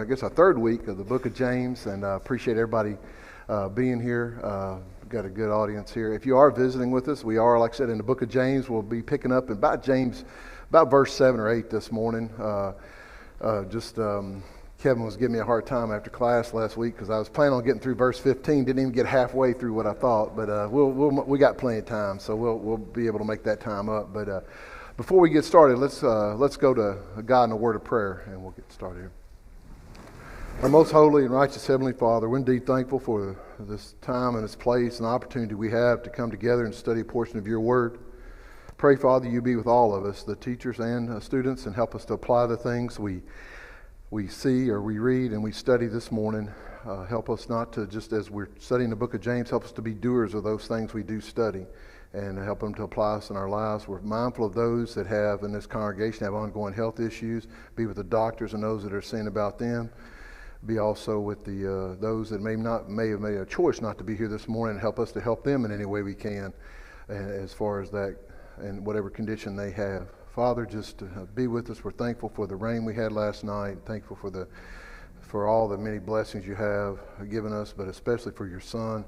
guess, our third week of the book of James, and I appreciate everybody being here. We've got a good audience here. If you are visiting with us, we are, like I said, in the book of James. We'll be picking up about verse 7 or 8 this morning. Kevin was giving me a hard time after class last week because I was planning on getting through verse 15. Didn't even get halfway through what I thought, but we got plenty of time, so we'll be able to make that time up. But before we get started, let's go to God in a word of prayer, and we'll get started here. Our most holy and righteous Heavenly Father, we're indeed thankful for this time and this place and the opportunity we have to come together and study a portion of your word. Pray, Father, you be with all of us, the teachers and students, and help us to apply the things we see or we read and we study this morning. Help us not to, just as we're studying the book of James, help us to be doers of those things we do study and help them to apply us in our lives. We're mindful of those that have in this congregation have ongoing health issues. Be with the doctors and those that are seeing about them. Be also with the those that may have made a choice not to be here this morning, and help us to help them in any way we can as far as that and whatever condition they have. Father, just be with us. We're thankful for the rain we had last night. Thankful for all the many blessings you have given us, but especially for your Son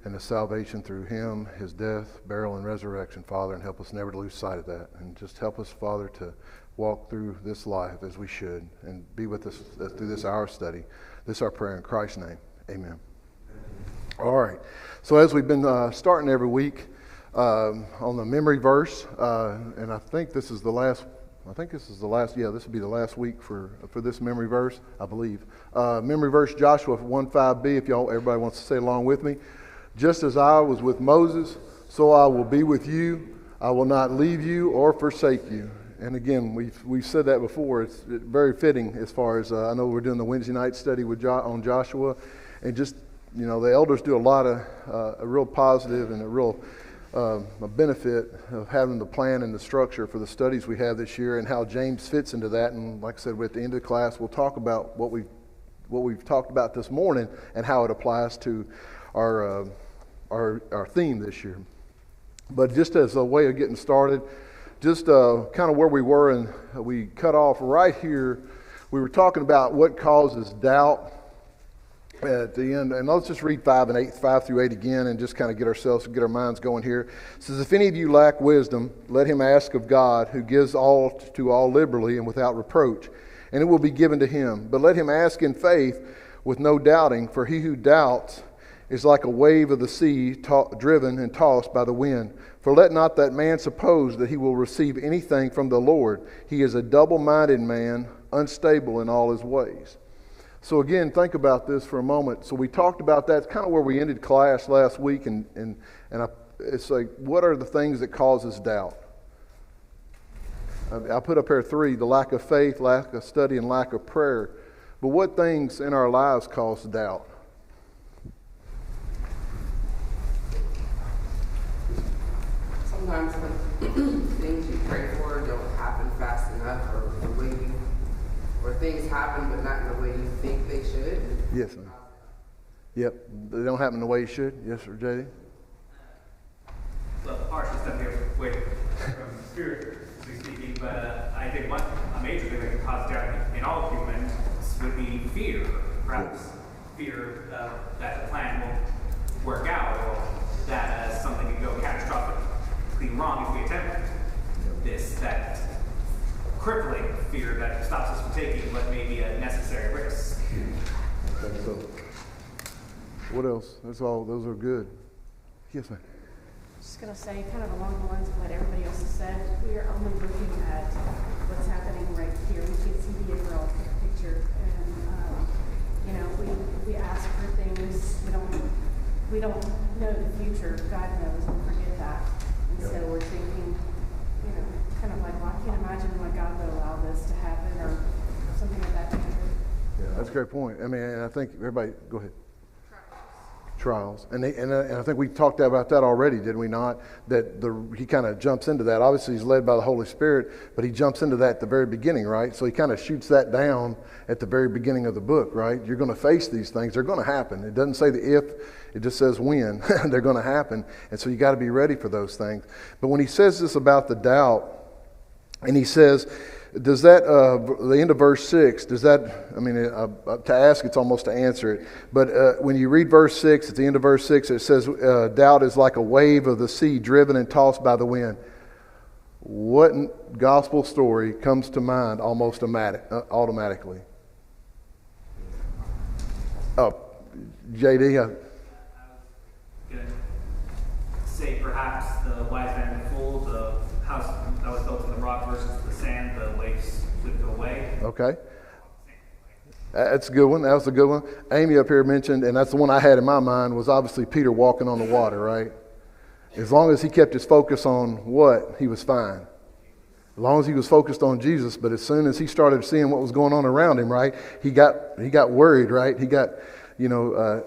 and the salvation through him, his death, burial, and resurrection, Father, and help us never to lose sight of that. And just help us, Father, to walk through this life as we should and be with us through this hour study. This is our prayer in Christ's name. Amen. All right. So as we've been starting every week, on the memory verse, and I think this is the last. Yeah, this will be the last week for this memory verse, I believe. Memory verse, Joshua 1:5b. If everybody wants to say along with me, just as I was with Moses, so I will be with you. I will not leave you or forsake you. And again, we've said that before. It's very fitting as far as I know we're doing the Wednesday night study on Joshua, and just the elders do a lot of a real positive and a real a benefit of having the plan and the structure for the studies we have this year and how James fits into that. And like I said, at the end of the class, we'll talk about what we've talked about this morning and how it applies to our theme this year. But just as a way of getting started, just kind of where we were, and we cut off right here. We were talking about what causes doubt at the end, and let's just read 5 through 8 again, and just kind of get our minds going here. It says, "If any of you lack wisdom, let him ask of God, who gives all to all liberally and without reproach, and it will be given to him. But let him ask in faith, with no doubting. For he who doubts is like a wave of the sea, driven and tossed by the wind. For let not that man suppose that he will receive anything from the Lord. He is a double-minded man, unstable in all his ways." So again, think about this for a moment. So we talked about that. It's kind of where we ended class last week, and it's like, what are the things that causes doubt? I put up here 3: the lack of faith, lack of study, and lack of prayer. But what things in our lives cause doubt? Sometimes when things you pray for don't happen fast enough, or things happen but not in the way you think they should. Yes, ma'am. Yep, they don't happen the way you should. Yes, sir, JD? Well, harsh stuff here from spiritually speaking, but I think a major thing that can cause doubt in all humans would be fear. Perhaps fear that the plan won't work out, or that something could go catastrophically wrong if we attempt this. That crippling fear that stops us from taking what may be a necessary risk. Okay, so what else? Those are good. Yes, ma'am. Just going to say, kind of along the lines of what everybody else has said, we are only looking at what's happening right here. We can't see the overall picture, and we ask for things. We don't know the future. God knows, and forget that. And so we're thinking, kind of like, well, I can't imagine why God would allow this to happen, or something like that. Yeah, that's a great point. I mean, and I think everybody, go ahead. Trials. And I think we talked about that already, did we not? That he kind of jumps into that. Obviously, he's led by the Holy Spirit, but he jumps into that at the very beginning, right? So he kind of shoots that down at the very beginning of the book, right? You're going to face these things. They're going to happen. It doesn't say the if, it just says when. They're going to happen. And so you got to be ready for those things. But when he says this about the doubt, and he says, Does that, the end of verse 6, does that, I mean, to ask it's almost to answer it, but when you read verse 6, at the end of verse 6, it says, doubt is like a wave of the sea driven and tossed by the wind. What gospel story comes to mind almost automatically? Oh, JD? I was going to say perhaps the wise man and the fool, the house that was built on the rock versus the sand, the waves would go away. Okay. That's a good one. That was a good one. Amy up here mentioned, and that's the one I had in my mind, was obviously Peter walking on the water, right? As long as he kept his focus on what, he was fine. As long as he was focused on Jesus, but as soon as he started seeing what was going on around him, right, he got worried, right? He got, a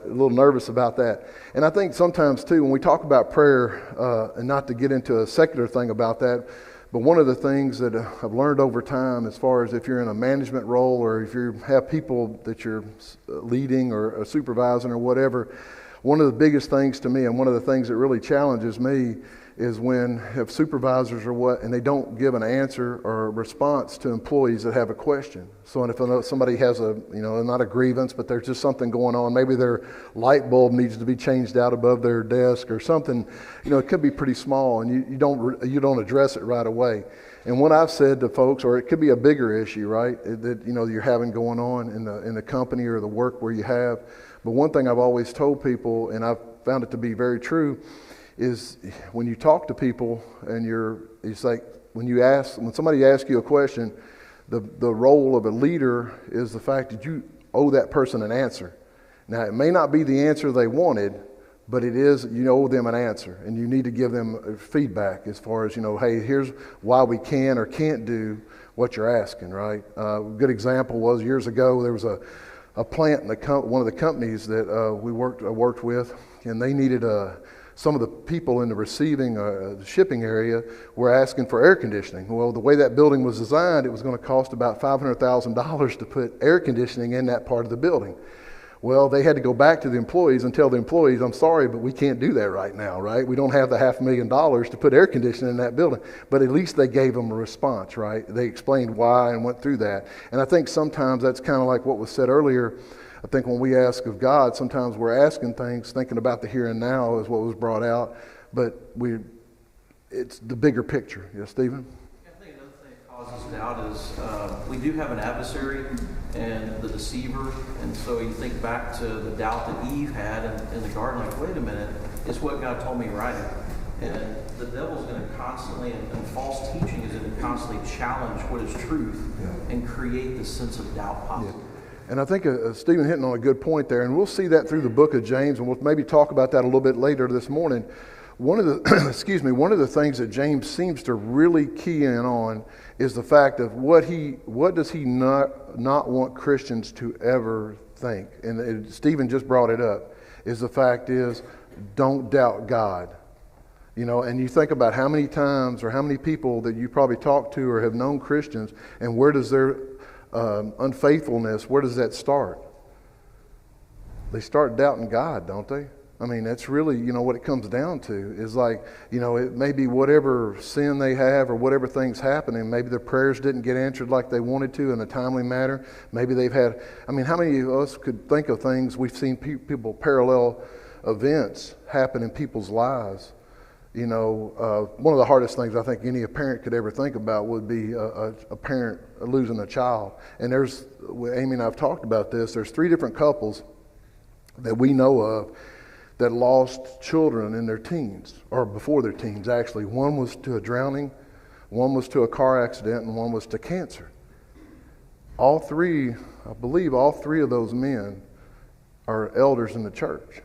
little nervous about that. And I think sometimes too, when we talk about prayer, and not to get into a secular thing about that, but one of the things that I've learned over time, as far as if you're in a management role or if you have people that you're leading or supervising or whatever, one of the biggest things to me, and one of the things that really challenges me, is when if supervisors or what, and they don't give an answer or a response to employees that have a question. So if somebody has not a grievance, but there's just something going on, maybe their light bulb needs to be changed out above their desk or something, it could be pretty small, and you don't address it right away. And what I've said to folks, or it could be a bigger issue, right, that you're having going on in the company or the work where you have. But one thing I've always told people, and I've found it to be very true, is when you talk to people and it's like when somebody asks you a question, the role of a leader is the fact that you owe that person an answer. Now, it may not be the answer they wanted, but it is, you owe them an answer, and you need to give them feedback as far as, hey, here's why we can or can't do what you're asking, right? A good example was years ago, there was a plant in one of the companies that I worked with, and they needed some of the people in the receiving shipping area were asking for air conditioning. Well, the way that building was designed, it was going to cost about $500,000 to put air conditioning in that part of the building. Well, they had to go back to the employees and tell the employees, I'm sorry, but we can't do that right now, right? We don't have the $500,000 to put air conditioning in that building. But at least they gave them a response, right? They explained why and went through that. And I think sometimes that's kind of like what was said earlier. I think when we ask of God, sometimes we're asking things, thinking about the here and now is what was brought out, but it's the bigger picture. Yes, Stephen? I think another thing that causes doubt is we do have an adversary and the deceiver, and so you think back to the doubt that Eve had in the garden, like, wait a minute, it's what God told me right now. And the devil's going to constantly, and false teaching is going to constantly challenge what is truth and create this sense of doubt possible. Yeah. And I think Stephen hitting on a good point there, and we'll see that through the book of James, and we'll maybe talk about that a little bit later this morning. One of the one of the things that James seems to really key in on is the fact of what does he not want Christians to ever think, and Stephen just brought it up, is the fact is don't doubt God. And you think about how many times or how many people that you probably talk to or have known Christians, and where does their unfaithfulness, where does that start? They start doubting God, don't they? I mean, that's really, what it comes down to is like, it may be whatever sin they have or whatever things happening. Maybe their prayers didn't get answered like they wanted to in a timely manner. Maybe they've had, how many of us could think of things we've seen people parallel events happen in people's lives? One of the hardest things I think any parent could ever think about would be a parent losing a child. And Amy and I have talked about this, there's 3 different couples that we know of that lost children in their teens, or before their teens actually. One was to a drowning, one was to a car accident, and one was to cancer. I believe all three of those men are elders in the church.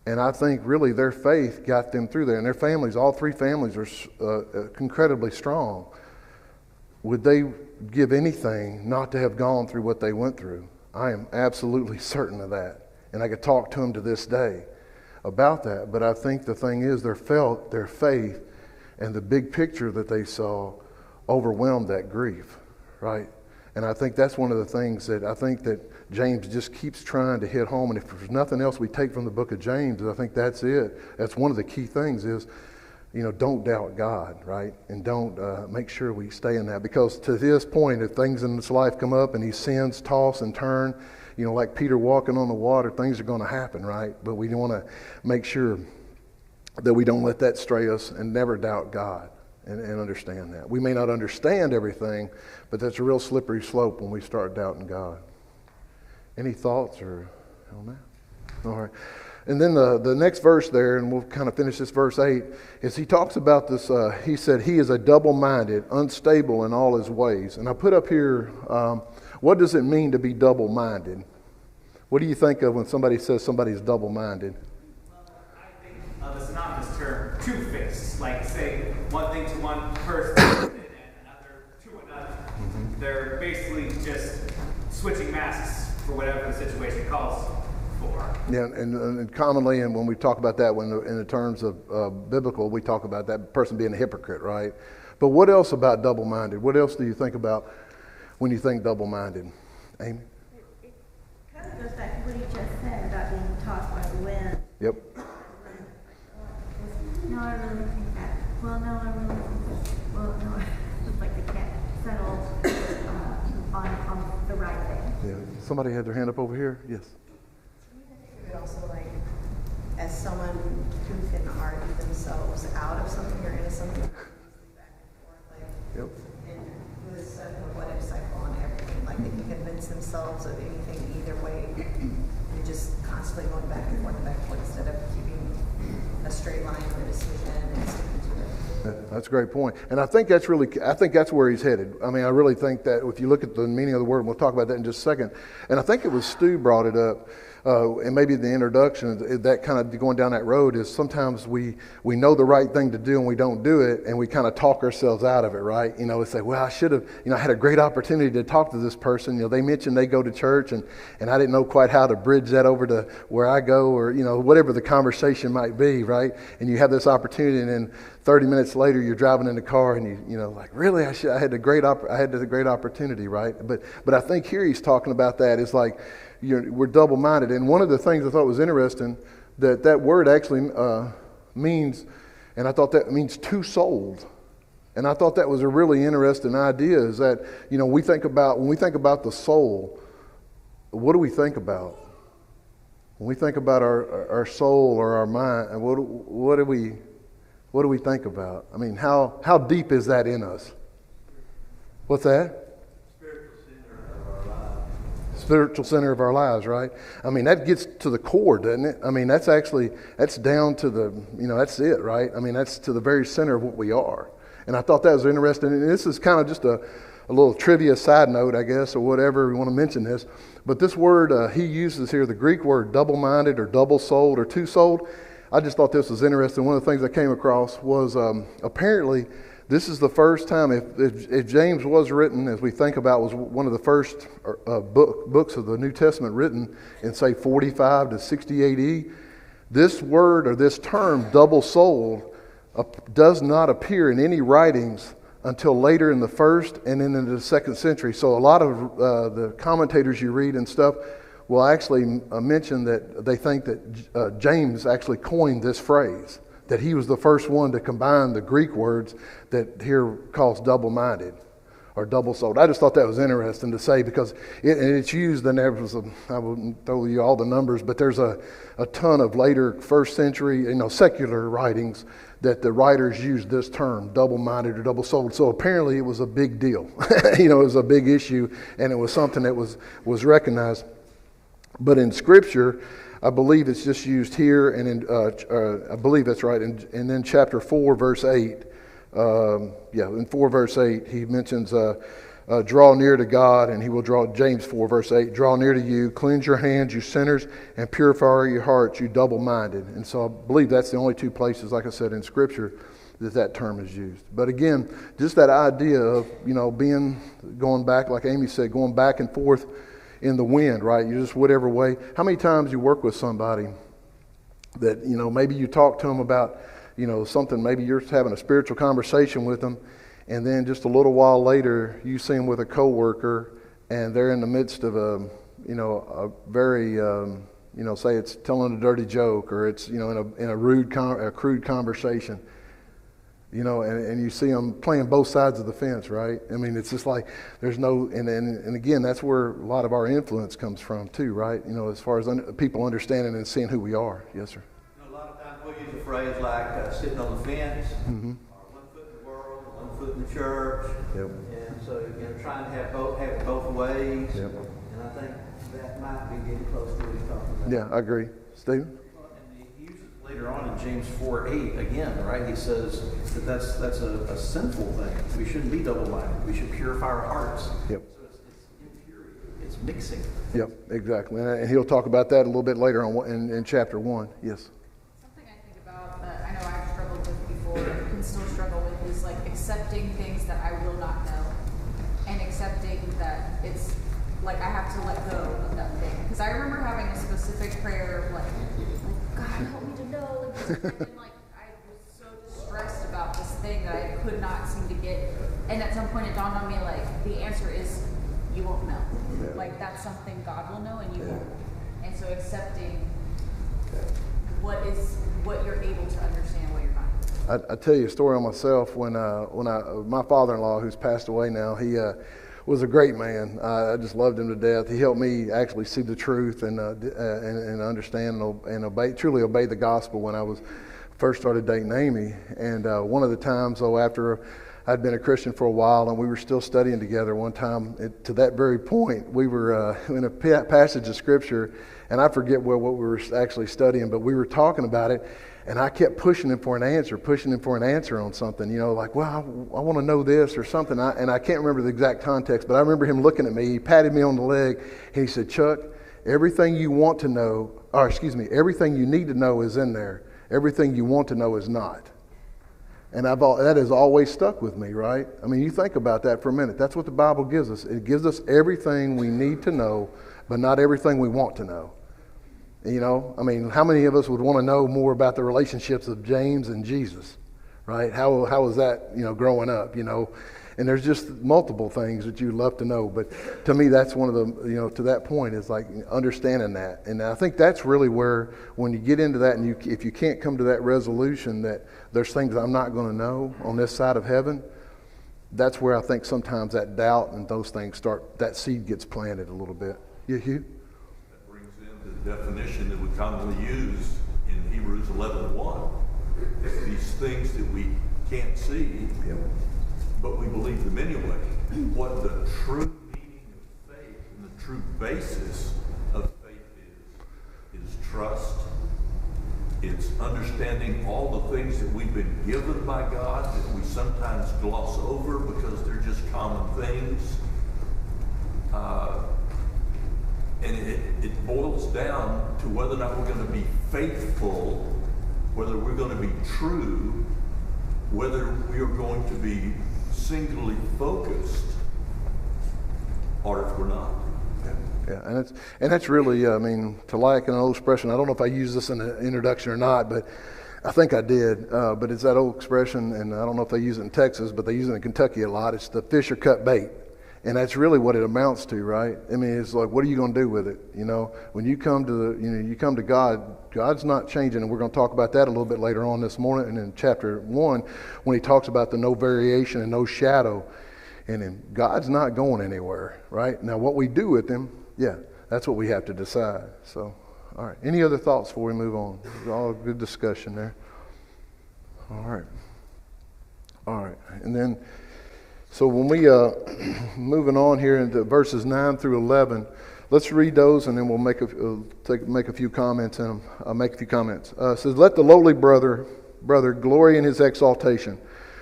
And I think really their faith got them through there. And their families, all 3 families are incredibly strong. Would they give anything not to have gone through what they went through? I am absolutely certain of that. And I could talk to them to this day about that. But I think the thing is their faith and the big picture that they saw overwhelmed that grief, right? And I think that's one of the things that I think that James just keeps trying to hit home. And if there's nothing else we take from the book of James, I think that's it. That's one of the key things is, don't doubt God, right? And don't make sure we stay in that. Because to this point, if things in this life come up and these sins toss and turn, like Peter walking on the water, things are going to happen, right? But we want to make sure that we don't let that stray us and never doubt God and understand that. We may not understand everything, but that's a real slippery slope when we start doubting God. Any thoughts or on that? All right. And then the next verse there, and we'll kind of finish this verse 8, is he talks about this, he said, he is a double-minded, unstable in all his ways. And I put up here, what does it mean to be double-minded? What do you think of when somebody says somebody's double-minded? I think of a synonymous term, two-faced, like say one thing to one person and another to another. Mm-hmm. They're basically just switching masks for whatever the situation calls for. Yeah, and commonly, and when we talk about that, in the terms of biblical, we talk about that person being a hypocrite, right? But what else about double-minded? What else do you think about when you think double-minded? Amy? It kind of goes back to what you just said about being tossed by the wind. Yep. No, I really think that. Well, no, I really think that. Well, no, it's like they can't settle on the right thing. Yeah. Somebody had their hand up over here? Yes. But also, like, as someone who can argue themselves out of something or into something, back and forth, like, Yep. and with such a what if cycle and everything, like they can convince themselves of anything either way, and just constantly going back and forth instead of keeping a straight line of a decision and sticking to it. That's a great point. And I think that's where he's headed. I mean, I really think that if you look at the meaning of the word, and we'll talk about that in just a second. And I think it was Stu brought it up, and maybe the introduction, that kind of going down that road is sometimes we know the right thing to do and we don't do it, and we kind of talk ourselves out of it, right? We say, well, I should have, I had a great opportunity to talk to this person. They mentioned they go to church, and I didn't know quite how to bridge that over to where I go, or, whatever the conversation might be, right? And you have this opportunity, and then 30 minutes later, you're driving in the car, and like, really, I had a great opportunity, right? But I think here he's talking about that is like, we're double-minded. And one of the things I thought was interesting, that word actually means, and I thought that means two-souled. And I thought that was a really interesting idea, is that, when we think about the soul, what do we think about? When we think about our soul or our mind, what do we think about? I mean, how deep is that in us? What's that? Spiritual center of our lives, right? I mean, that gets to the core, doesn't it? I mean, that's down to the, that's it, right? I mean, that's to the very center of what we are. And I thought that was interesting. And this is kind of just a little trivia side note, I guess, or whatever we want to mention this. But this word he uses here, the Greek word double-minded or double-souled or two-souled, I just thought this was interesting. One of the things I came across was apparently this is the first time, if James was written, as we think about, was one of the first books of the New Testament written in, say, 45 to 60 AD, this word or this term, double-souled, does not appear in any writings until later in the first and then into the second century. So a lot of the commentators you read and stuff will actually mention that they think that James actually coined this phrase, that he was the first one to combine the Greek words that here calls double-minded or double-souled. I just thought that was interesting to say, because it's used, and I wouldn't throw you all the numbers, but there's a ton of later first century, secular writings that the writers used this term, double-minded or double-souled. So apparently it was a big deal. It was a big issue, and it was something that was recognized. But in Scripture, I believe it's just used here, and I believe that's right. And then chapter 4, verse 8, in 4 verse 8, he mentions, draw near to God, and he will draw, James 4 verse 8, draw near to you, cleanse your hands, you sinners, and purify your hearts, you double-minded. And so I believe that's the only two places, like I said, in Scripture that term is used. But again, just that idea of, going back, like Amy said, going back and forth in the wind, right? You just whatever way. How many times you work with somebody that, maybe you talk to them about, something, maybe you're having a spiritual conversation with them, and then just a little while later, you see them with a coworker, and they're in the midst of a very, say it's telling a dirty joke, or it's, in a crude conversation. You know, and you see them playing both sides of the fence, right? I mean, it's just like there's no, and again, that's where a lot of our influence comes from too, right? You know, as far as people understanding and seeing who we are. Yes, sir. You know, a lot of times we'll use a phrase like sitting on the fence, or 1 foot in the world, 1 foot in the church. Yep. And so, you know, trying to have it both ways. Yep. And I think that might be getting close to what he's talking about. Yeah, I agree. Stephen? And he uses it later on in James 4:8 again, right? He says that that's a sinful thing. We shouldn't be double-minded. We should purify our hearts. Yep. So it's impurity. It's mixing. Yep, exactly. And he'll talk about that a little bit later on in chapter 1. Yes. Something I think about that I know I've struggled with before and can still struggle with is like accepting things that I will not know and accepting that it's like I have to let go of that thing. Because I remember having a specific prayer of like God help me to know. And then like I was so distressed about this thing that I could not seem to get. And at some point it dawned on me like the answer is you won't know. Yeah. Like that's something God will know and you won't. And so accepting what you're able to understand, what you're not. I tell you a story on myself. When my father-in-law, who's passed away now, he was a great man. I just loved him to death. He helped me actually see the truth and understand and truly obey the gospel when I was first started dating Amy. And one of the times, though, after I'd been a Christian for a while and we were still studying together, one time to that very point, we were in a passage of Scripture, and I forget what we were actually studying, but we were talking about it. And I kept pushing him for an answer on something, you know, like, well, I want to know this or something. And I can't remember the exact context, but I remember him looking at me. He patted me on the leg, and he said, Chuck, everything you want to know, everything you need to know is in there. Everything you want to know is not. And that has always stuck with me, right? I mean, you think about that for a minute. That's what the Bible gives us. It gives us everything we need to know, but not everything we want to know. You know, I mean, how many of us would want to know more about the relationships of James and Jesus, right? How was that, you know, growing up, you know? And there's just multiple things that you'd love to know. But to me, that's one of the, you know, to that point is like understanding that. And I think that's really where, when you get into that and if you can't come to that resolution that there's things I'm not going to know on this side of heaven, that's where I think sometimes that doubt and those things that seed gets planted a little bit. Yeah, Hugh? The definition that we commonly use in Hebrews 11:1. These things that we can't see, but we believe them anyway. What the true meaning of faith and the true basis of faith is trust. It's understanding all the things that we've been given by God that we sometimes gloss over because they're just common things. And it boils down to whether or not we're going to be faithful, whether we're going to be true, whether we are going to be singularly focused, or if we're not. Yeah, and that's really, I mean, to like an old expression, I don't know if I used this in the introduction or not, but I think I did. But it's that old expression, and I don't know if they use it in Texas, but they use it in Kentucky a lot. It's the fish or cut bait. And that's really what it amounts to, right? I mean, it's like, what are you going to do with it? You know, when you come to God, God's not changing, and we're going to talk about that a little bit later on this morning, and in chapter 1, when he talks about the no variation and no shadow, and then God's not going anywhere, right? Now, what we do with him, yeah, that's what we have to decide. So, all right. Any other thoughts before we move on? It was all a good discussion there. All right, and then. So when we moving on here into verses 9 through 11, let's read those and then we'll make a few comments in them. It says, "Let the lowly brother glory in his exaltation,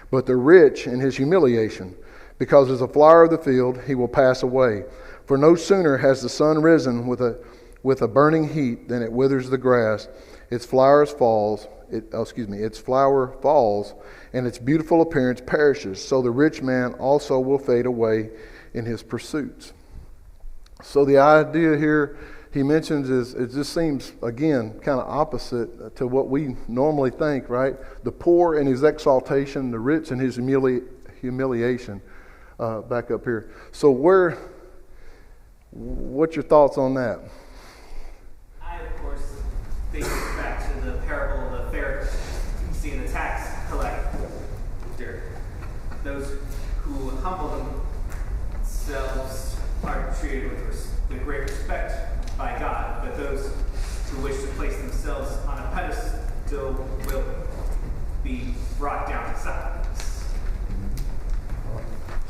but the rich in his humiliation, because as a flower of the field he will pass away. For no sooner has the sun risen with a burning heat than it withers the grass. Its flower falls, and its beautiful appearance perishes. So the rich man also will fade away in his pursuits." So the idea here he mentions is, it just seems, again, kind of opposite to what we normally think, right? The poor in his exaltation, the rich in his humiliation. Back up here. So what's your thoughts on that? I, of course, think back to the parable of the Pharisee and the tax collector.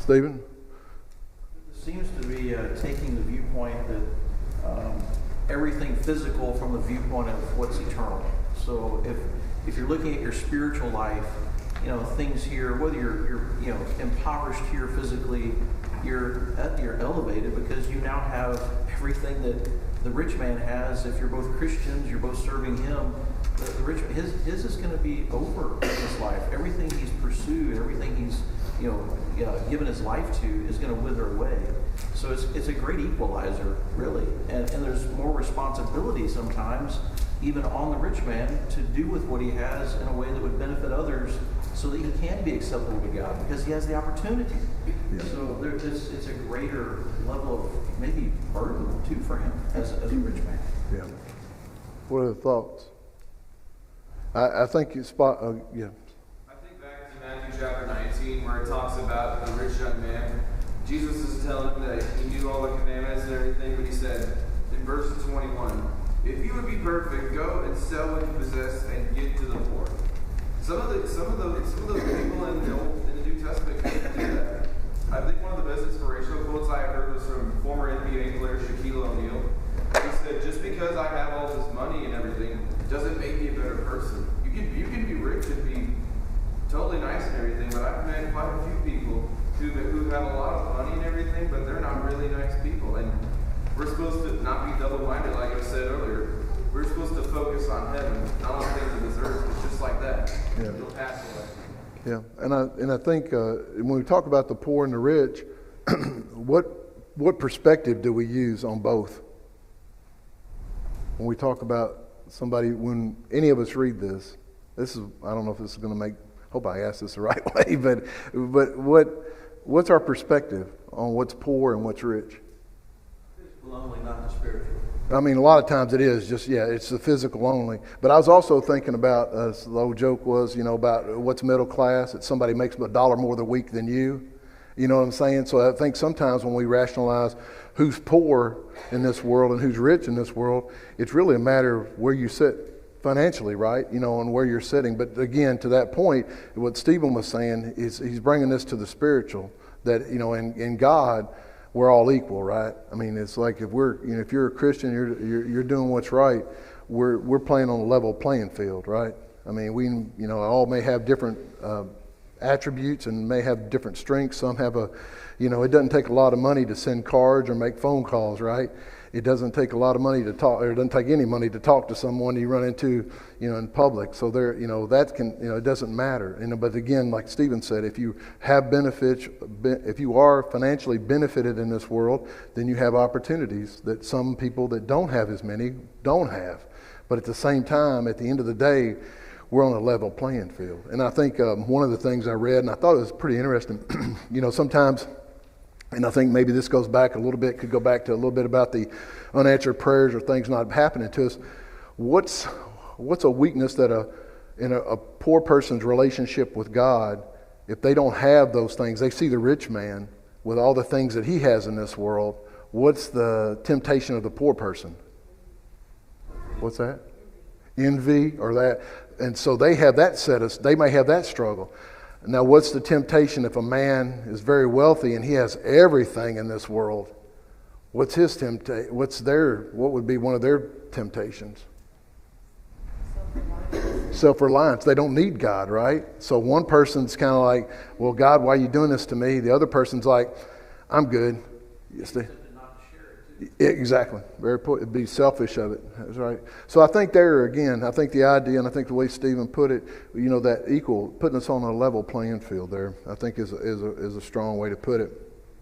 Stephen? It seems to be taking the viewpoint that everything physical from the viewpoint of what's eternal. So if you're looking at your spiritual life, things here, whether you're impoverished here physically, you're elevated because you now have everything that the rich man has. If you're both Christians, you're both serving him. The rich, his is going to be over in his life. Everything he's pursued, everything he's given his life to is going to wither away. So it's a great equalizer, really. And there's more responsibility sometimes, even on the rich man, to do with what he has in a way that would benefit others, so that he can be acceptable to God because he has the opportunity. Yeah. So it's a greater level of maybe burden too for him as a rich man. Yeah. What are the thoughts? I think you spot. Yeah. I think back to Matthew chapter 19 where it talks about the rich young man. Jesus is telling him that he knew all the commandments and everything, but he said in verse 21, "If you would be perfect, go and sell what you possess and give to the poor." Some of those people in the New Testament couldn't do that. I think one of the best inspirational quotes I heard was from former NBA player Shaquille O'Neal. He said, "Just because I have all this money and everything doesn't make me a better person. You can be rich and be totally nice and everything, but I've met quite a few people who have a lot of money and everything, but they're not really nice people." And we're supposed to not be double-minded, like I said earlier. We're supposed to focus on heaven, not on things of this earth. It's just like that. Yeah. It'll pass away. Yeah, and I think when we talk about the poor and the rich, what perspective do we use on both? When we talk about somebody, when any of us read this is, I don't know if this is going to make, hope I asked this the right way, but what's our perspective on what's poor and what's rich? Physical only, not the spiritual. I mean, a lot of times it is just, it's the physical only. But I was also thinking about, the old joke was, about what's middle class. That somebody makes $1 more a week than you. You know what I'm saying? So I think sometimes when we rationalize who's poor in this world and who's rich in this world, it's really a matter of where you sit financially, right? And where you're sitting. But again, to that point, what Stephen was saying is he's bringing this to the spiritual, that, in God, we're all equal, right? I mean, it's like if if you're a Christian, you're doing what's right. We're playing on a level playing field, right? I mean, we all may have different attributes and may have different strengths. Some have it doesn't take a lot of money to send cards or make phone calls, right? It doesn't take a lot of money to talk, or it doesn't take any money to talk to someone you run into, in public. So there, that can, it doesn't matter. But again, like Stephen said, if you have benefits, if you are financially benefited in this world, then you have opportunities that some people that don't have as many don't have. But at the same time, at the end of the day, we're on a level playing field. And I think one of the things I read, and I thought it was pretty interesting, sometimes. And I think maybe this goes back a little bit, could go back to a little bit about the unanswered prayers or things not happening to us. What's a weakness that in a poor person's relationship with God, if they don't have those things, they see the rich man with all the things that he has in this world, what's the temptation of the poor person? What's that? Envy or that. And so they have that they may have that struggle. Now, what's the temptation if a man is very wealthy and he has everything in this world? What's his temptation? What would be one of their temptations? Self-reliance. They don't need God, right? So one person's kind of like, well, God, why are you doing this to me? The other person's like, I'm good. You see? Exactly. It'd be selfish of it. That's right. So I think I think the idea, and I think the way Stephen put it, that equal, putting us on a level playing field there, I think is a strong way to put it.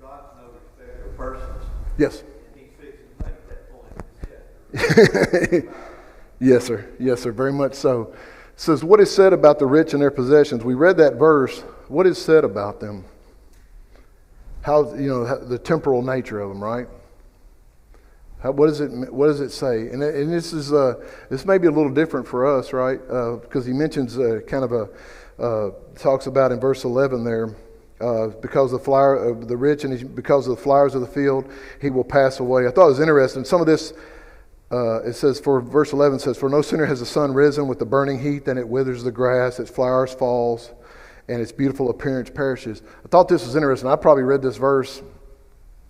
God's no respecter of persons. Yes. And he's fixing to make that point in his Yes, sir. Yes, sir. Very much so. It says, what is said about the rich and their possessions? We read that verse. What is said about them? How, the temporal nature of them, right? What does it say? And this may be a little different for us, right? Because he mentions talks about in verse 11 there, because of the rich and because of the flowers of the field, he will pass away. I thought it was interesting. Some of this, it says, verse 11 says, for no sooner has the sun risen with the burning heat than it withers the grass, its flowers falls, and its beautiful appearance perishes. I thought this was interesting. I probably read this verse,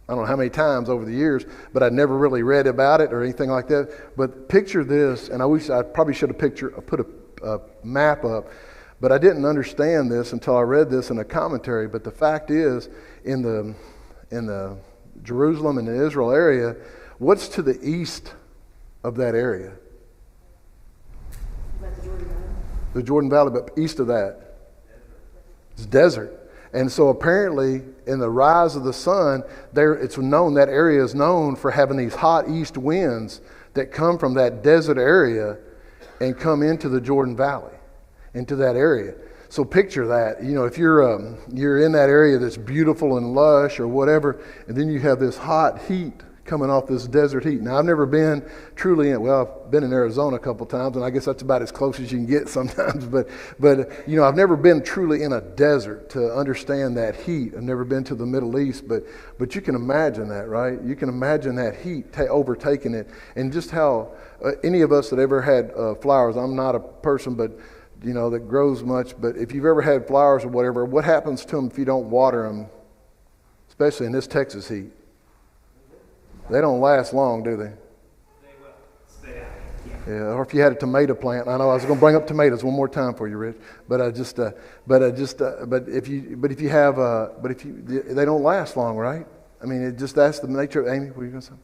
I don't know how many times over the years, but I never really read about it or anything like that. But picture this, and I wish I probably should have put a map up, but I didn't understand this until I read this in a commentary. But the fact is, in the Jerusalem and the Israel area, what's to the east of that area? The Jordan Valley, but east of that, it's desert. And so apparently, in the rise of the sun, it's known, that area is known for having these hot east winds that come from that desert area and come into the Jordan Valley, into that area. So picture that, you know, if you're in that area that's beautiful and lush or whatever, and then you have this hot heat coming off this desert heat. Now, I've never been truly in, well, I've been in Arizona a couple times, and I guess that's about as close as you can get sometimes. But you know, I've never been truly in a desert to understand that heat. I've never been to the Middle East, but you can imagine that, right? You can imagine that heat overtaking it, and just how any of us that ever had flowers. I'm not a person, but you know, that grows much. But if you've ever had flowers or whatever, what happens to them if you don't water them, especially in this Texas heat? They don't last long, do they? They will. Stay out. Yeah, or if you had a tomato plant. I know I was going to bring up tomatoes one more time for you, Rich. But if you have, they don't last long, right? I mean, that's the nature of. Amy, what were you going to say?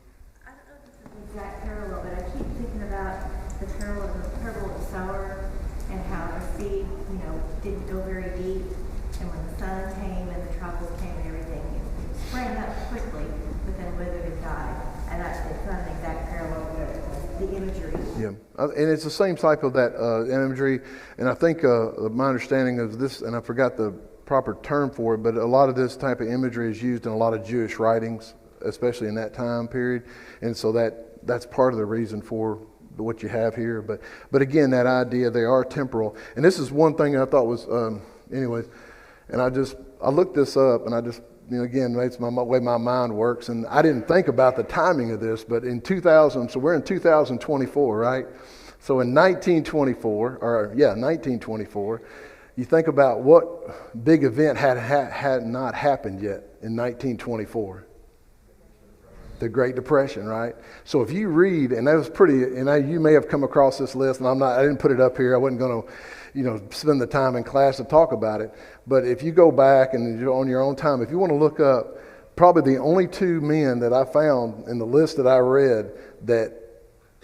I don't know if it's an exact parallel, but I keep thinking about the parable of the sower and how the seed, you know, didn't go very deep, and when the sun came and the troubles came and everything, it sprang up quickly, but then withered and died. And it's not an exact parallel with the imagery. Yeah, and it's the same type of that imagery. And I think my understanding of this, and I forgot the proper term for it, but a lot of this type of imagery is used in a lot of Jewish writings, especially in that time period. And so that's part of the reason for what you have here. But again, that idea, they are temporal. And this is one thing I thought was, anyways, and I looked this up, and I just, you know, again, that's my way my mind works. And I didn't think about the timing of this, but in 2000, so we're in 2024, right? So in 1924, you think about what big event had not happened yet in 1924. The Great Depression, right? So if you read, and that was pretty, and you may have come across this list, and I didn't put it up here. I wasn't going to, you know, spend the time in class to talk about it. But if you go back and you're on your own time, if you want to look up, probably the only two men that I found in the list that I read that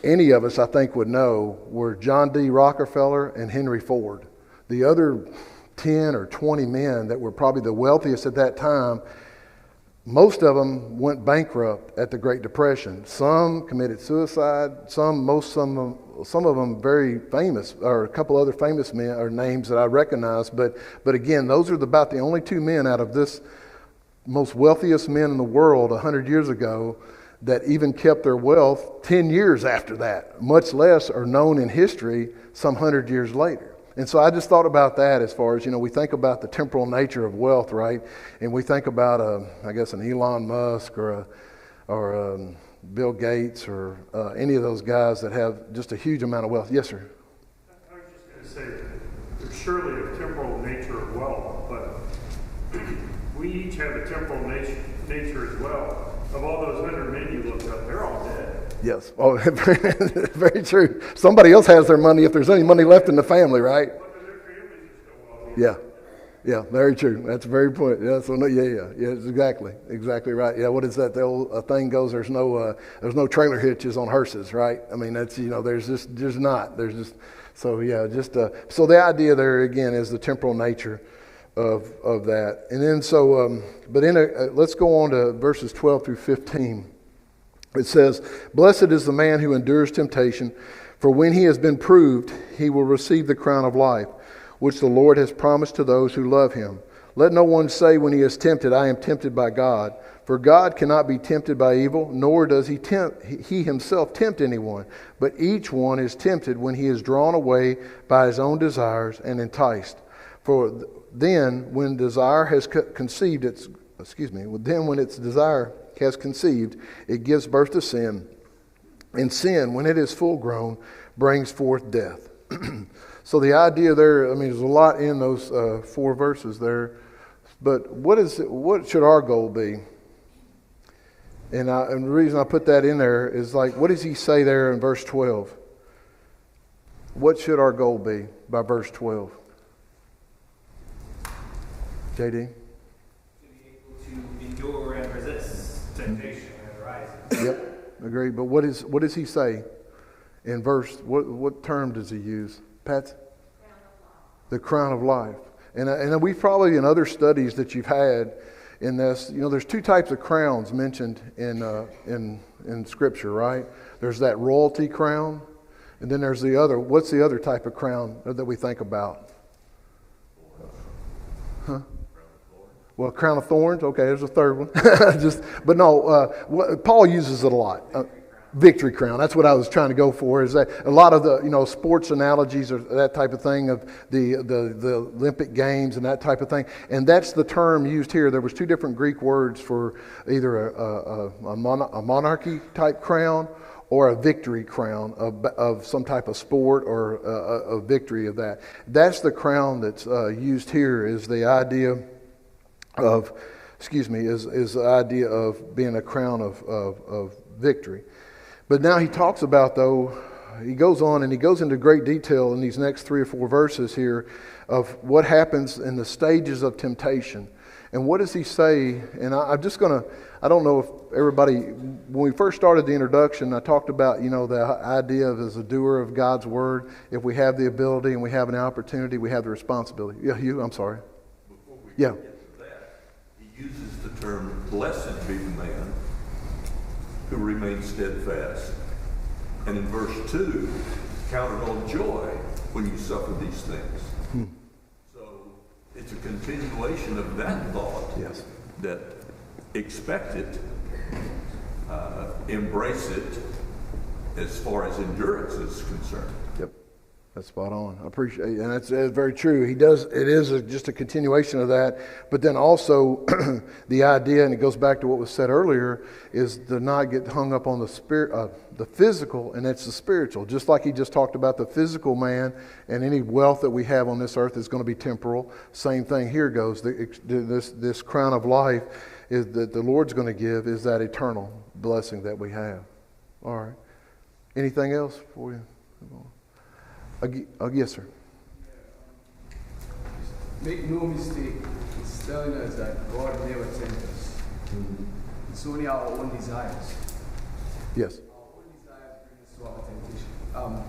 any of us, I think, would know were John D. Rockefeller and Henry Ford. The other 10 or 20 men that were probably the wealthiest at that time, most of them went bankrupt at the Great Depression. Some committed suicide. Some of them very famous, or a couple other famous men or names that I recognize. But again, those are about the only two men out of this most wealthiest men in the world 100 years ago that even kept their wealth 10 years after that, much less are known in history some 100 years later. And so I just thought about that as far as, you know, we think about the temporal nature of wealth, right? And we think about, I guess, an Elon Musk or Bill Gates or any of those guys that have just a huge amount of wealth. Yes, sir? I was just going to say that there's surely a temporal nature of wealth, but we each have a temporal nature as well. Of all those 100 men you looked up, they're all dead. Yes. Oh, very true. Somebody else has their money if there's any money left in the family, right? Yeah. Yeah, very true. That's a very point. Yeah, so exactly right. Yeah, what is that? The old thing goes, there's no trailer hitches on hearses, right? I mean, that's, you know, so the idea there again is the temporal nature of that. And then let's go on to verses 12 through 15. It says, "Blessed is the man who endures temptation, for when he has been proved, he will receive the crown of life, which the Lord has promised to those who love him. Let no one say when he is tempted, I am tempted by God. For God cannot be tempted by evil, nor does he himself tempt anyone. But each one is tempted when he is drawn away by his own desires and enticed. For then when desire has conceived its desire has conceived, it gives birth to sin. And sin, when it is full grown, brings forth death." So the idea there, I mean, there's a lot in those 4 verses there. But what should our goal be? And the reason I put that in there is like, what does he say there in verse 12? What should our goal be by verse 12? JD? To be able to endure and resist temptation as it rises. Yep, agree. But what does he say in verse? What term does he use? Pat? The crown of life. And we've probably in other studies that you've had in this, there's 2 types of crowns mentioned in Scripture, right? There's that royalty crown, and then there's the other. What's the other type of crown that we think about? Huh? Well, crown of thorns. Okay, there's a third one. But no, Paul uses it a lot. Victory crown. That's what I was trying to go for. Is that a lot of the sports analogies or that type of thing of the Olympic Games and that type of thing, and that's the term used here. There was 2 different Greek words for either a monarchy type crown or a victory crown of some type of sport or a victory of that. That's the crown that's used here. Is the idea of is the idea of being a crown of victory. But now he talks about, though, he goes on and he goes into great detail in these next 3 or 4 verses here of what happens in the stages of temptation. And what does he say? And I'm just going to, I don't know if everybody, when we first started the introduction, I talked about, the idea of as a doer of God's word, if we have the ability and we have an opportunity, we have the responsibility. Yeah, I'm sorry. Before we get to that, he uses the term, blessed be the man who remains steadfast. And in verse 2, count it all joy when you suffer these things. So it's a continuation of that thought. Yes. That expect it, embrace it as far as endurance is concerned. Yep. That's spot on. I appreciate it. And that's very true. He does. It is just a continuation of that. But then also the idea, and it goes back to what was said earlier, is to not get hung up on the spirit, the physical, and it's the spiritual. Just like he just talked about the physical man, and any wealth that we have on this earth is going to be temporal. Same thing here goes. This crown of life is that the Lord's going to give is that eternal blessing that we have. All right. Anything else for you? Yes, sir. Make no mistake, it's telling us that God never tempts us. It's only our own desires. Yes. Our own desires bring us to our temptation.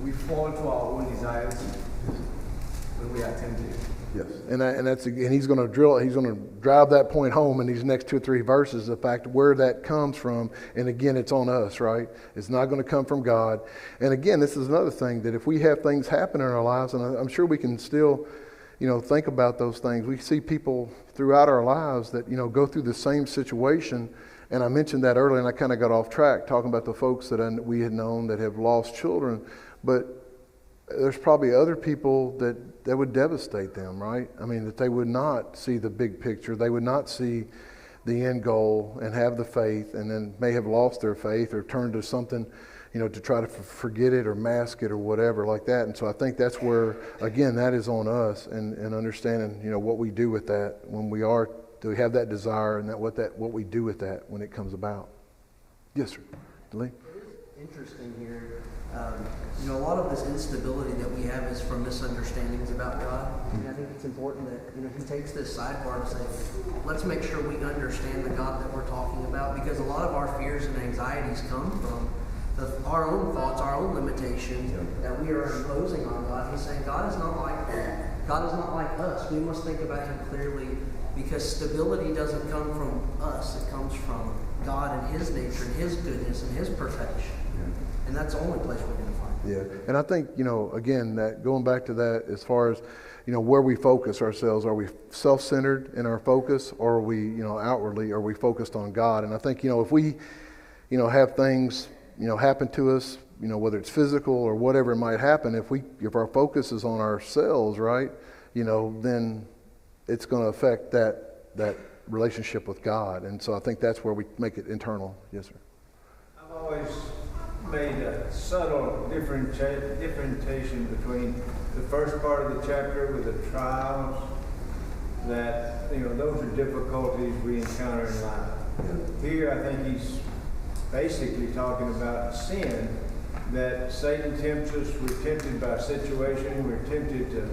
We fall to our own desires when we are tempted. Yes, and he's going to drive that point home in these next 2 or 3 verses, the fact of where that comes from. And again, it's on us, right? It's not going to come from God. And again, this is another thing, that if we have things happen in our lives, and I'm sure we can still, think about those things. We see people throughout our lives that, go through the same situation. And I mentioned that earlier, and I kind of got off track talking about the folks that we had known that have lost children. But there's probably other people that would devastate them, right? I mean, that they would not see the big picture. They would not see the end goal and have the faith, and then may have lost their faith or turned to something, to try to forget it or mask it or whatever like that. And so I think that's where, again, that is on us and understanding, what we do with that when do we have that desire, and what we do with that when it comes about. Yes, sir. Lee? It is interesting here. A lot of this instability that we have is from misunderstandings about God. And I think it's important that, he takes this sidebar to say, let's make sure we understand the God that we're talking about, because a lot of our fears and anxieties come from our own thoughts, our own limitations that we are imposing on God. He's saying God is not like that. God is not like us. We must think about Him clearly, because stability doesn't come from us. It comes from God and His nature and His goodness and His perfection. And that's the only place we're going to find it. Yeah, and I think, again, that going back to that, as far as, where we focus ourselves, are we self-centered in our focus, or are we, outwardly, are we focused on God? And I think, if we, have things, happen to us, whether it's physical or whatever it might happen, if our focus is on ourselves, right, then it's going to affect that relationship with God. And so I think that's where we make it internal. Yes, sir. I've always made a subtle differentiation between the first part of the chapter with the trials, that, those are difficulties we encounter in life. Here, I think he's basically talking about sin, that Satan tempts us. We're tempted by a situation. We're tempted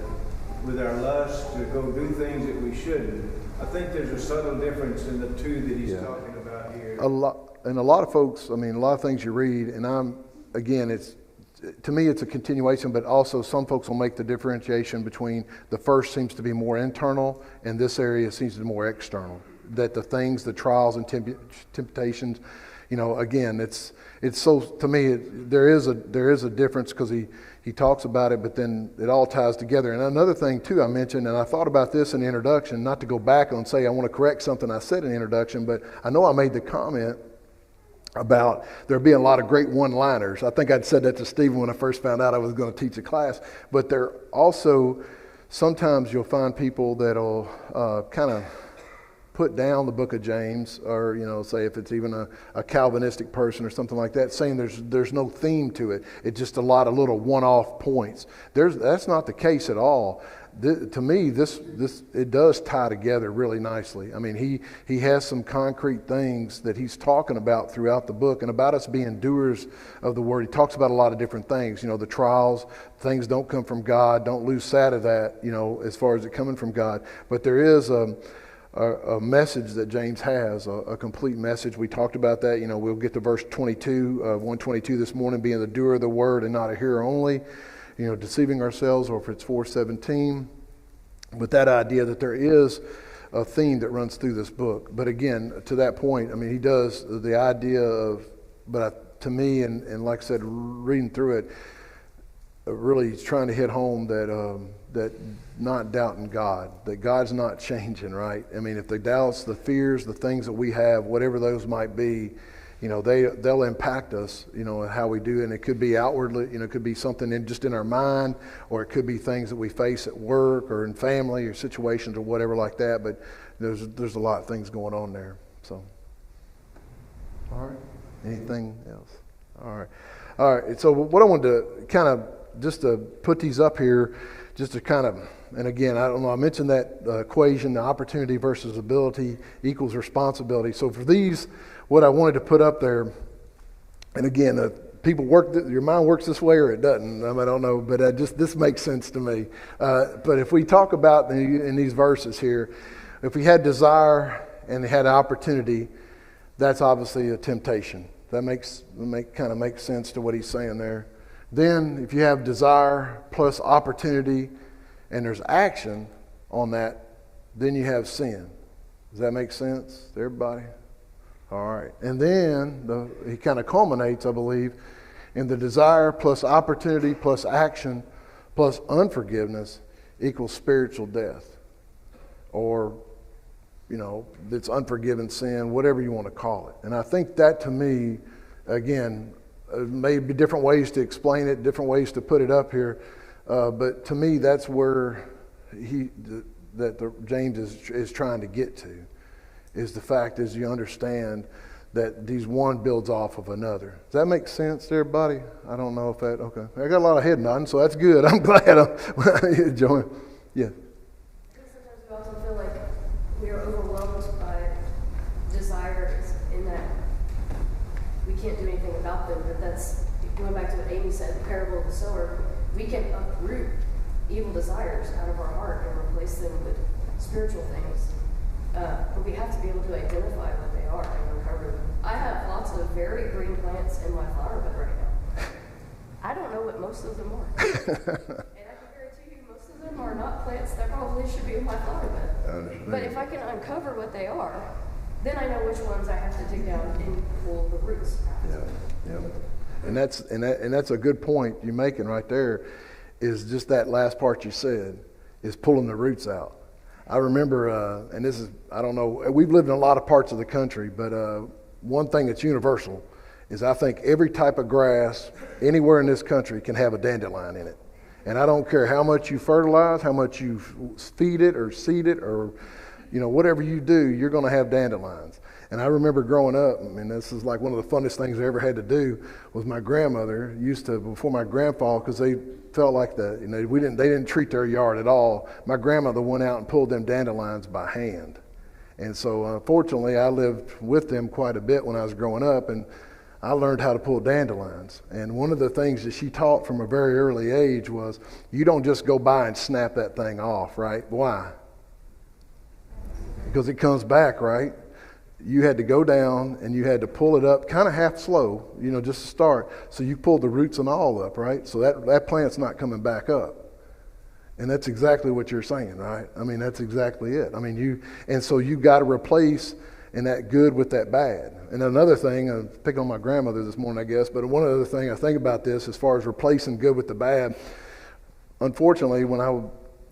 with our lust to go do things that we shouldn't. I think there's a subtle difference in the two that he's talking about here. A lot of folks, a lot of things you read, and to me it's a continuation, but also some folks will make the differentiation between the first seems to be more internal and this area seems to be more external. That the things, the trials and temptations, again, it's so, to me, there is a difference because he talks about it, but then it all ties together. And another thing too I mentioned, and I thought about this in the introduction, not to go back and say I want to correct something I said in the introduction, but I know I made the comment about there being a lot of great one-liners. I think I'd said that to Stephen when I first found out I was going to teach a class. But there also, sometimes you'll find people that'll kind of put down the book of James, or say if it's even a Calvinistic person or something like that, saying there's no theme to it. It's just a lot of little one-off points. That's not the case at all. To me, this it does tie together really nicely. He has some concrete things that he's talking about throughout the book, and about us being doers of the word. He talks about a lot of different things. The trials, things don't come from God. Don't lose sight of that. As far as it coming from God, but there is a message that James has, a complete message. We talked about that. We'll get to verse 22, 122 this morning, being the doer of the word and not a hearer only. Deceiving ourselves, or if it's 4:17. But that idea that there is a theme that runs through this book. But again, to that point, he does the idea of, to me, and like I said, reading through it, really he's trying to hit home that not doubting God, that God's not changing, right? If the doubts, the fears, the things that we have, whatever those might be, they'll impact us, how we do. And it could be outwardly, it could be something just in our mind, or it could be things that we face at work or in family or situations or whatever like that. But there's a lot of things going on there. So, all right. Anything else? All right. So what I wanted to kind of just to put these up here, just to kind of, and again, I don't know, I mentioned that equation, the opportunity versus ability equals responsibility. So for these, what I wanted to put up there, and again, people your mind works this way or it doesn't. I don't know, but this makes sense to me. But if we talk about in these verses here, if we had desire and had opportunity, that's obviously a temptation. That kind of makes sense to what he's saying there. Then if you have desire plus opportunity and there's action on that, then you have sin. Does that make sense to everybody? All right. And then he kind of culminates, I believe, in the desire plus opportunity plus action plus unforgiveness equals spiritual death. Or, it's unforgiven sin, whatever you want to call it. And I think that, to me, again, may be different ways to explain it, different ways to put it up here. But to me, that's where James is trying to get to, is the fact is you understand that these one builds off of another. Does that make sense to everybody? I don't know if that, okay. I got a lot of head nodding, so that's good. I'm glad I'm enjoying. Yeah. Sometimes we also feel like we are overwhelmed by desires in that we can't do anything about them, but that's, going back to what Amy said, the parable of the sower, we can uproot evil desires out of our heart and replace them with spiritual things. But we have to be able to identify what they are and uncover them. I have lots of very green plants in my flower bed right now. I don't know what most of them are. And I can guarantee you most of them are not plants that probably should be in my flower bed. But if I can uncover what they are, then I know which ones I have to dig down and pull the roots out. Yeah. And that's a good point you're making right there, is just that last part you said, is pulling the roots out. I remember, and this is, I don't know, we've lived in a lot of parts of the country, but one thing that's universal is I think every type of grass anywhere in this country can have a dandelion in it. And I don't care how much you fertilize, how much you feed it or seed it or, whatever you do, you're going to have dandelions. And I remember growing up, I mean, this is like one of the funnest things I ever had to do, was my grandmother used to, before my grandpa, because they felt like they didn't treat their yard at all. My grandmother went out and pulled them dandelions by hand. And so fortunately, I lived with them quite a bit when I was growing up, and I learned how to pull dandelions. And one of the things that she taught from a very early age was, you don't just go by and snap that thing off, right? Why? Because it comes back, right? You had to go down and you had to pull it up kind of half slow, just to start. So you pulled the roots and all up, right? So that plant's not coming back up. And that's exactly what you're saying, right? I mean, that's exactly it. I mean, so you got to replace and that good with that bad. And another thing, I'm picking on my grandmother this morning, I guess, but one other thing I think about this as far as replacing good with the bad, unfortunately, when I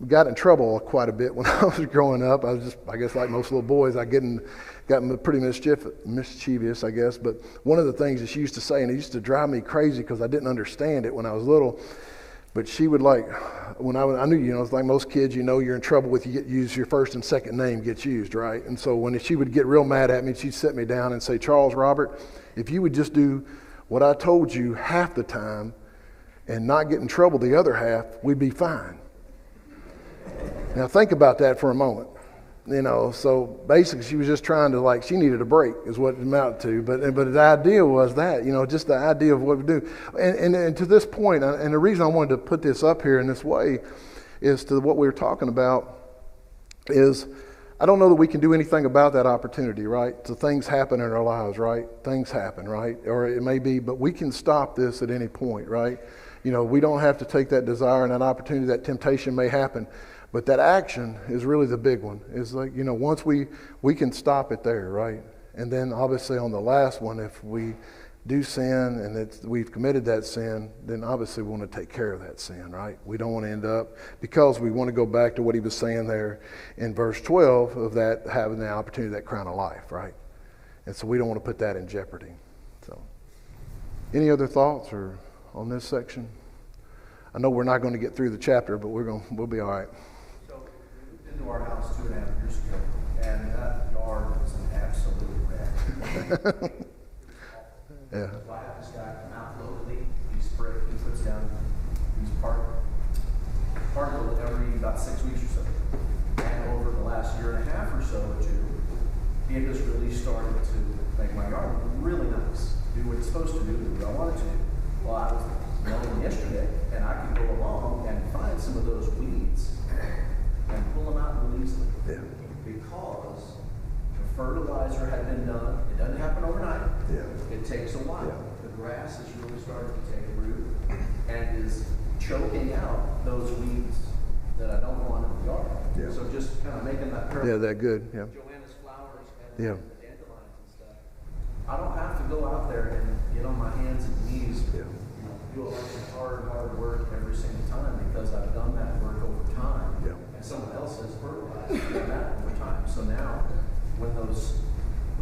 got in trouble quite a bit when I was growing up, I was just, I guess like most little boys, I got pretty mischievous, I guess. But one of the things that she used to say, and it used to drive me crazy because I didn't understand it when I was little, but she would when I knew, it's like most kids, you're in trouble with your first and second name gets used, right? And so when she would get real mad at me, she'd sit me down and say, Charles Robert, if you would just do what I told you half the time and not get in trouble the other half, we'd be fine. Now think about that for a moment. So basically she was just trying to she needed a break is what it amounted to. But the idea was that, just the idea of what we do. And to this point, and the reason I wanted to put this up here in this way is to what we were talking about is I don't know that we can do anything about that opportunity, right? So things happen in our lives, right? Things happen, right? Or it may be, but we can stop this at any point, right? We don't have to take that desire and that opportunity, that temptation may happen. But that action is really the big one. It's once we can stop it there, right? And then obviously on the last one, if we do sin and we've committed that sin, then obviously we want to take care of that sin, right? We don't want to end up, because we want to go back to what he was saying there in verse 12 of that having the opportunity, that crown of life, right? And so we don't want to put that in jeopardy. So, any other thoughts on this section? I know we're not going to get through the chapter, but we'll be all right. Into our house 2.5 years ago, and that yard was an absolute wreck. Yeah. So I have this guy come out locally. He puts down, he's part of it every about 6 weeks or so. And over the last year and a half or so, or two, he has really started to make my yard really nice, do what it's supposed to do, do what I want it to do. Well, I was mowing yesterday, and I could go along and find some of those weeds and pull them out real easily. Yeah. Because the fertilizer had been done. It doesn't happen overnight. Yeah. It takes a while. Yeah. The grass has really started to take root and is choking out those weeds that I don't want in the yard. Yeah. So just kind of making that parallel. Yeah, that good. Yeah. Joanna's flowers and yeah. the dandelions and stuff. I don't have to go out there and get on my hands and knees. Yeah. Do a bunch of hard work every single time, because I've done that work over time. Yeah. And someone else has fertilized that over time. So now, when those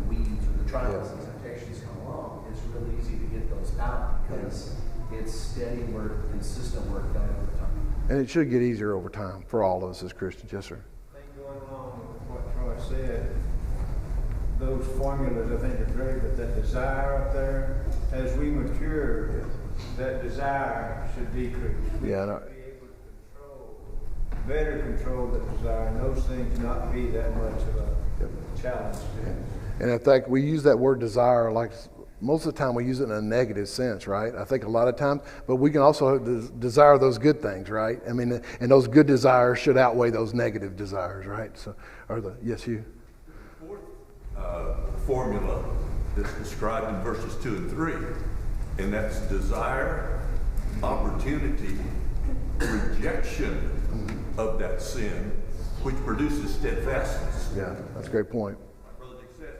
weeds or the trials and temptations come along, it's really easy to get those out, because it's steady work, consistent work done over time. And it should get easier over time for all of us as Christians. Yes, sir. I think going along with what Troy said, those formulas I think are great, but that desire up there, as we mature, that desire should decrease. We should be able to better control that desire, and those things not be that much of a challenge to us. And in fact, we use that word desire most of the time we use it in a negative sense, right? I think a lot of times, but we can also desire those good things, right? I mean, and those good desires should outweigh those negative desires, right? So, yes, you. The fourth formula that's described in verses 2 and 3, and that's desire, opportunity, rejection of that sin, which produces steadfastness. Yeah, that's a great point. Brother Dick said,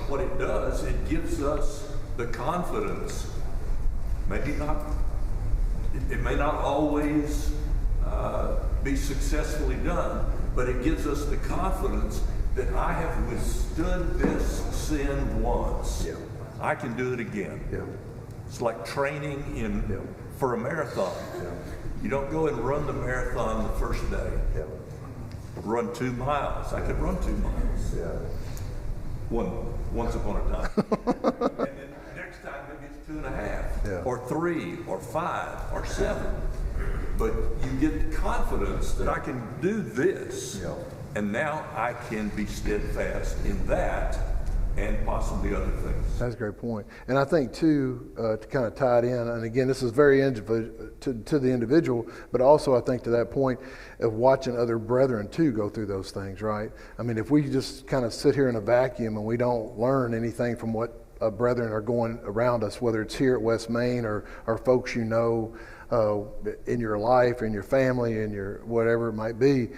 what it does, it gives us the confidence. Maybe not, it may not always be successfully done, but it gives us the confidence that I have withstood this sin once. Yeah. I can do it again. Yeah. It's like training for a marathon. Yeah. You don't go and run the marathon the first day. Yeah. Run 2 miles. I could run 2 miles. Yeah. once upon a time. And then next time maybe it's 2.5, Yeah. or 3, or 5, or 7. But you get the confidence that I can do this, Yeah. and now I can be steadfast in that and possibly other things. That's a great point. And I think, too, to kind of tie it in, and again, this is very to the individual, but also I think to that point of watching other brethren, too, go through those things, right? I mean, if we just kind of sit here in a vacuum and we don't learn anything from what brethren are going around us, whether it's here at West Main or folks you know in your life, in your family, in your whatever it might be,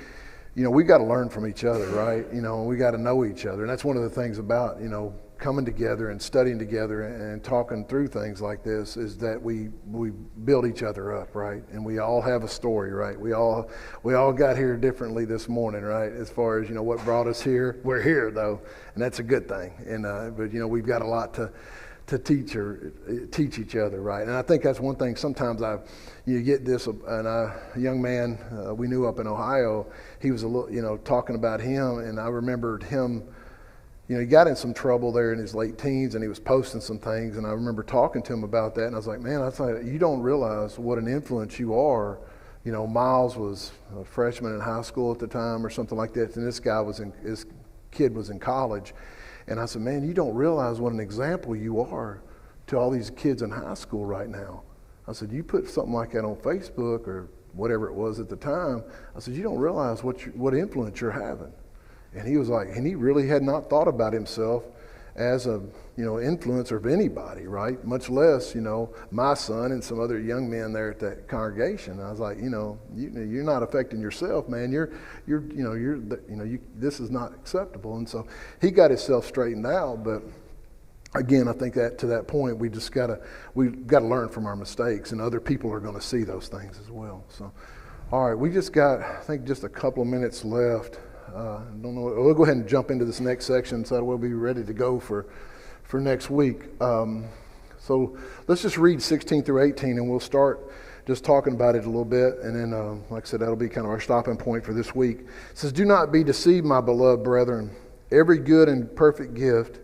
you know, we got to learn from each other, right? You know, we got to know each other. And that's one of the things about, you know, coming together and studying together and talking through things like this is that we build each other up, right? And we all have a story, right? We all got here differently this morning, right? As far as, you know, what brought us here. We're here, though, and that's a good thing. And but, you know, we've got a lot to teach each other, right? And I think that's one thing. Sometimes you get this, and a young man we knew up in Ohio, he was a little, you know, talking about him, and I remembered him. You know, he got in some trouble there in his late teens, and he was posting some things, and I remember talking to him about that, and I was like, man, I thought you don't realize what an influence you are. You know, Miles was a freshman in high school at the time, or something like that, and this kid was in college. And I said, man, you don't realize what an example you are to all these kids in high school right now. I said, you put something like that on Facebook or whatever it was at the time. I said, you don't realize what influence you're having. And he was like, and he really had not thought about himself as a, you know, influencer of anybody, right? Much less, you know, my son and some other young men there at that congregation. And I was like, you know, you're not affecting yourself, man. This is not acceptable. And so he got himself straightened out. But again, I think that to that point, we got to learn from our mistakes, and other people are going to see those things as well. So, all right, we just got, I think, just a couple of minutes left. Don't know. We'll go ahead and jump into this next section, so we'll be ready to go for next week. So let's just read 16 through 18, and we'll start just talking about it a little bit, and then, like I said, that'll be kind of our stopping point for this week. It says, "Do not be deceived, my beloved brethren. Every good and perfect gift,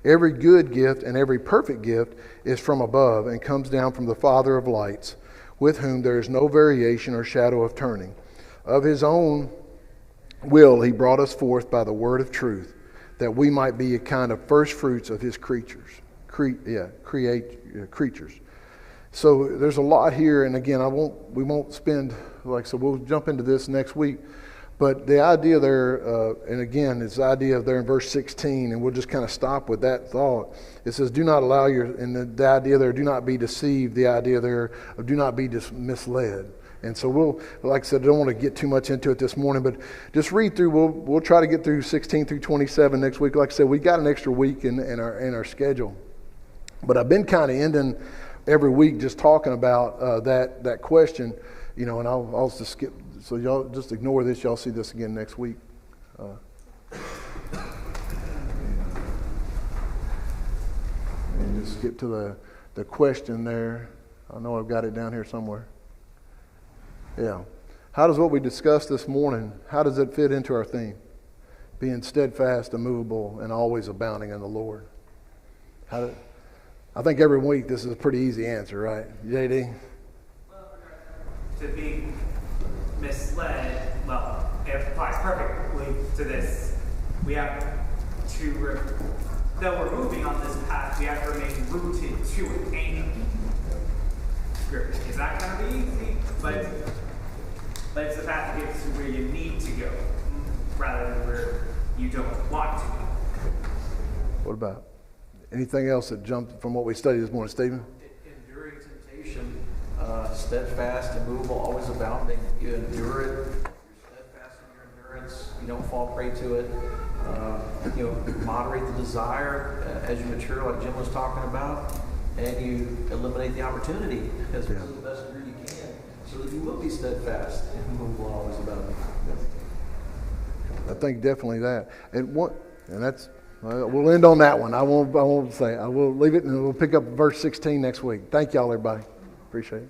every good gift and every perfect gift is from above and comes down from the Father of lights, with whom there is no variation or shadow of turning. Of his own will he brought us forth by the word of truth, that we might be a kind of first fruits of his creatures." Creatures. So there's a lot here, and again, we won't spend, like I said, we'll jump into this next week. But the idea there, and again, it's the idea there in verse 16, and we'll just kind of stop with that thought. It says, do not allow and the idea there, do not be deceived, the idea there of do not be misled. And so we'll, like I said, I don't want to get too much into it this morning, but just read through. We'll try to get through 16 through 27 next week. Like I said, we got an extra week in our schedule. But I've been kind of ending every week just talking about that question, you know, and I'll just skip. So y'all just ignore this. Y'all see this again next week. And just skip to the question there. I know I've got it down here somewhere. Yeah. How does what we discussed this morning, how does it fit into our theme? Being steadfast, immovable, and always abounding in the Lord. I think every week this is a pretty easy answer, right? JD? Well, to be misled, well, it applies perfectly to this. We have to, though we're moving on this path, we have to remain rooted to it, anchored. Is that going to be easy? But it's the path that gets to where you need to go, rather than where you don't want to go. What about anything else that jumped from what we studied this morning, Stephen? Enduring temptation, steadfast, immovable, always abounding. You endure it. You're steadfast in your endurance. You don't fall prey to it. Moderate the desire as you mature, like Jim was talking about, and you eliminate the opportunity as much as the best degree you can, so that you will be steadfast and immovable, always abounding. I think definitely that, and that's. We'll end on that one. I won't say. I will leave it, and we'll pick up verse 16 next week. Thank y'all, everybody. Appreciate it.